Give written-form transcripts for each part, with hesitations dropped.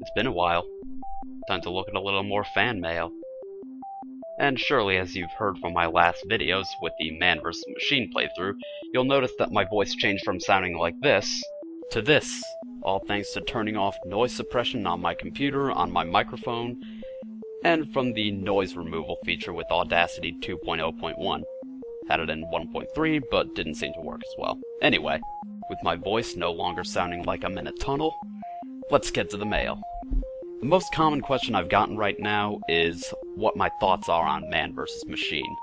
It's been a while. Time to look at a little more fan mail. And surely, as you've heard from my last videos with the Man vs. Machine playthrough, you'll notice that my voice changed from sounding like this to this, all thanks to turning off noise suppression on my computer, on my microphone, and from the noise removal feature with Audacity 2.0.1. Had it in 1.3, but didn't seem to work as well. Anyway, with my voice no longer sounding like I'm in a tunnel, let's get to the mail. The most common question I've gotten right now is what my thoughts are on Man vs. Machine.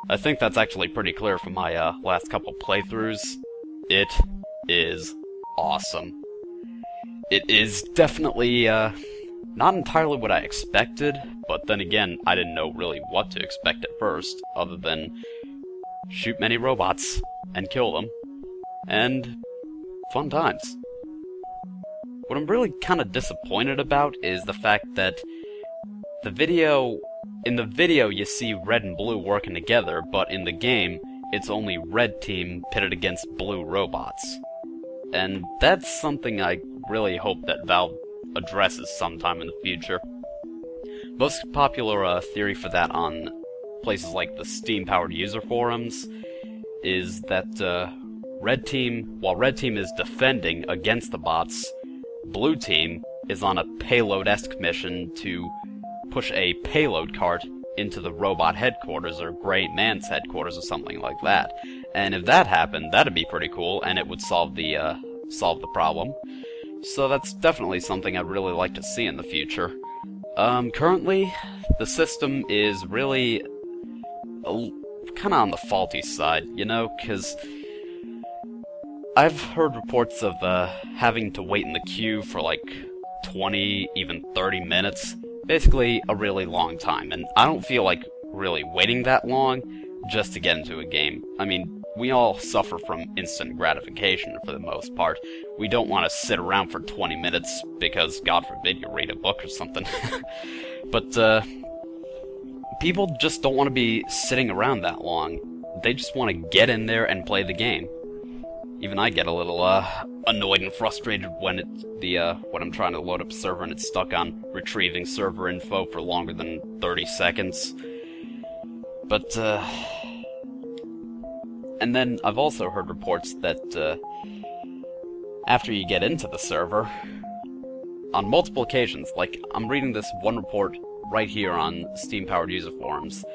I think that's actually pretty clear from my last couple playthroughs. It is awesome. It is definitely not entirely what I expected, but then again, I didn't know really what to expect at first, other than shoot many robots and kill them, and fun times. What I'm really kind of disappointed about is the fact that in the video you see red and blue working together, but in the game it's only red team pitted against blue robots. And that's something I really hope that Valve addresses sometime in the future. Most popular theory for that on places like the Steam-powered user forums is that while red team is defending against the bots, blue team is on a payload-esque mission to push a payload cart into the robot headquarters, or Gray Man's headquarters, or something like that. And if that happened, that'd be pretty cool, and it would solve the problem. So that's definitely something I'd really like to see in the future. Currently, the system is really kind of on the faulty side, you know, because I've heard reports of having to wait in the queue for like 20, even 30 minutes. Basically, a really long time, and I don't feel like really waiting that long just to get into a game. I mean, we all suffer from instant gratification for the most part. We don't want to sit around for 20 minutes because, God forbid, you read a book or something. But, people just don't want to be sitting around that long. They just want to get in there and play the game. Even I get a little, annoyed and frustrated when when I'm trying to load up a server and it's stuck on retrieving server info for longer than 30 seconds. But, and then I've also heard reports that, after you get into the server, on multiple occasions, like, I'm reading this one report right here on Steam-powered user forums,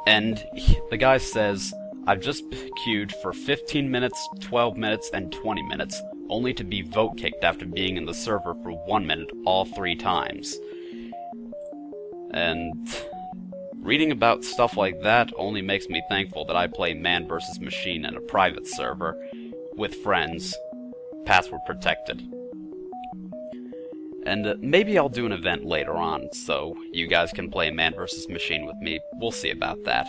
and the guy says, I've just queued for 15 minutes, 12 minutes, and 20 minutes, only to be vote-kicked after being in the server for 1 minute all 3 times. And reading about stuff like that only makes me thankful that I play Man vs. Machine in a private server, with friends, password protected. And maybe I'll do an event later on, so you guys can play Man vs. Machine with me. We'll see about that.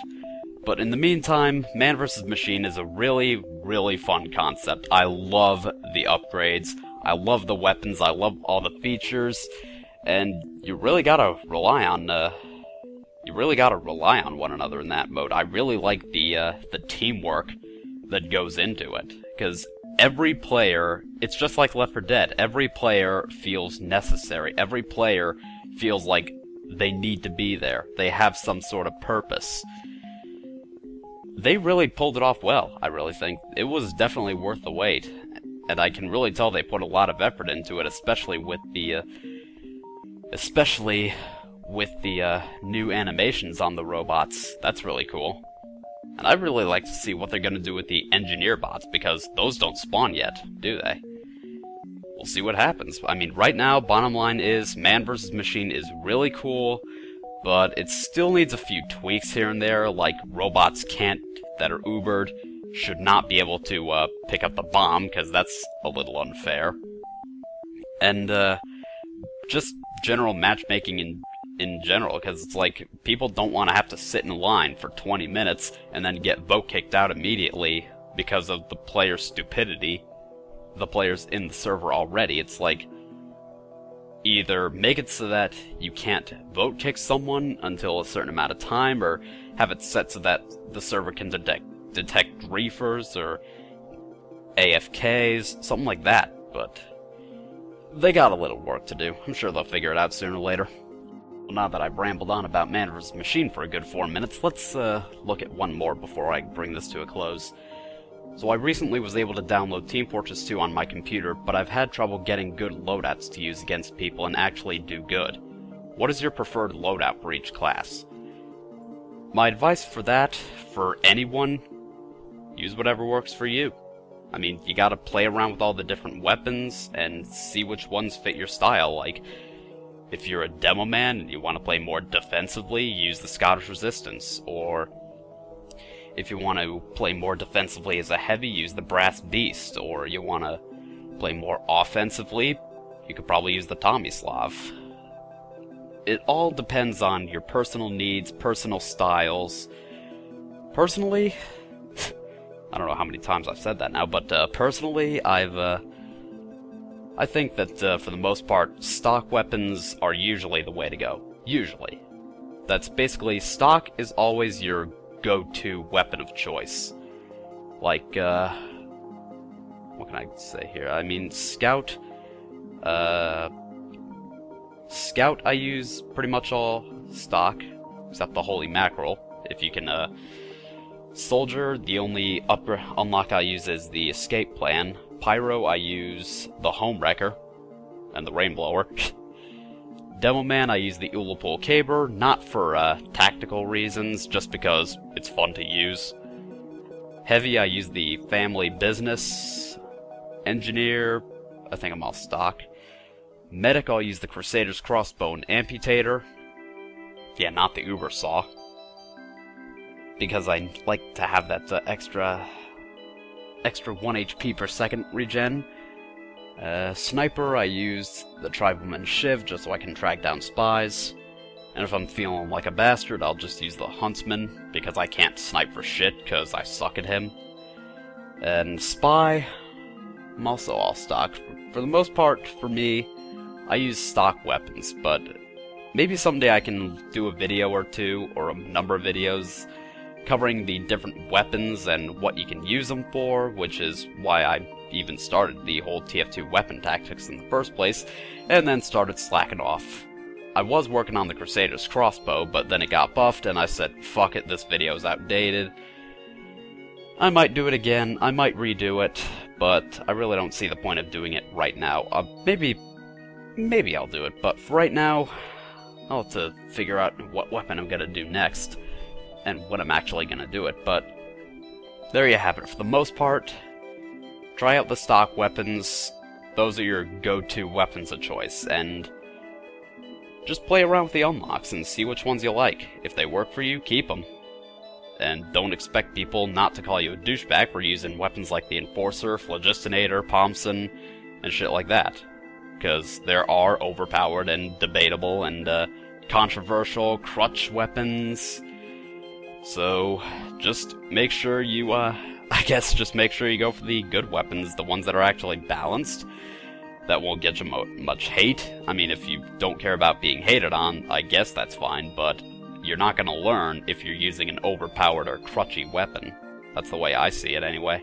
But in the meantime, Man vs. Machine is a really, really fun concept. I love the upgrades, I love the weapons, I love all the features, and you really gotta rely on one another in that mode. I really like the teamwork that goes into it, because every player, it's just like Left 4 Dead, every player feels necessary, every player feels like they need to be there, they have some sort of purpose. They really pulled it off well, I really think. It was definitely worth the wait, and I can really tell they put a lot of effort into it, especially with the new animations on the robots. That's really cool. And I'd really like to see what they're gonna do with the engineer bots, because those don't spawn yet, do they? We'll see what happens. I mean, right now, bottom line is, Man vs. Machine is really cool, but it still needs a few tweaks here and there, like robots that are Ubered should not be able to pick up the bomb, because that's a little unfair. And just general matchmaking in general, because it's like, people don't want to have to sit in line for 20 minutes and then get vote kicked out immediately because of the player's stupidity, the players in the server already. It's like, either make it so that you can't vote kick someone until a certain amount of time, or have it set so that the server can detect griefers or AFKs, something like that. But they got a little work to do. I'm sure they'll figure it out sooner or later. Well, now that I've rambled on about Man vs. Machine for a good 4 minutes, let's look at one more before I bring this to a close. So I recently was able to download Team Fortress 2 on my computer, but I've had trouble getting good loadouts to use against people and actually do good. What is your preferred loadout for each class? My advice for that, for anyone, use whatever works for you. I mean, you gotta play around with all the different weapons and see which ones fit your style. Like, if you're a demo man and you want to play more defensively, use the Scottish Resistance. Or, if you want to play more defensively as a heavy, use the Brass Beast. Or you want to play more offensively, you could probably use the Tomislav. It all depends on your personal needs, personal styles. Personally, I don't know how many times I've said that now, but personally, I think that for the most part, stock weapons are usually the way to go. Usually. That's basically, stock is always your go-to weapon of choice. Like, what can I say here? I mean, Scout, I use pretty much all stock, except the Holy Mackerel, if you can, Soldier, the only upper unlock I use is the Escape Plan. Pyro, I use the Homewrecker and the Rainblower. Demo Man, I use the Ulapul Caber, not for tactical reasons, just because it's fun to use. Heavy, I use the Family Business. Engineer, I think I'm all stock. Medic, I'll use the Crusader's Crossbow and Amputator. Yeah, not the Uber Saw, because I like to have that extra 1 HP per second regen. Sniper, I use the Tribalman Shiv just so I can track down spies. And if I'm feeling like a bastard, I'll just use the Huntsman, because I can't snipe for shit, because I suck at him. And Spy, I'm also all stock. For the most part, for me, I use stock weapons, but maybe someday I can do a video or two, or a number of videos, covering the different weapons and what you can use them for, which is why I even started the whole TF2 weapon tactics in the first place, and then started slacking off. I was working on the Crusader's Crossbow, but then it got buffed, and I said, fuck it, this video's outdated. I might do it again, I might redo it, but I really don't see the point of doing it right now. Maybe I'll do it, but for right now, I'll have to figure out what weapon I'm gonna do next, and when I'm actually gonna do it, but there you have it. For the most part, try out the stock weapons. Those are your go-to weapons of choice, and just play around with the unlocks and see which ones you like. If they work for you, keep them. And don't expect people not to call you a douchebag for using weapons like the Enforcer, Phlogistinator, Pomson, and shit like that. Because there are overpowered and debatable and controversial crutch weapons. So, just make sure you, just make sure you go for the good weapons, the ones that are actually balanced, that won't get you much hate. I mean, if you don't care about being hated on, I guess that's fine, but you're not gonna learn if you're using an overpowered or crutchy weapon. That's the way I see it, anyway.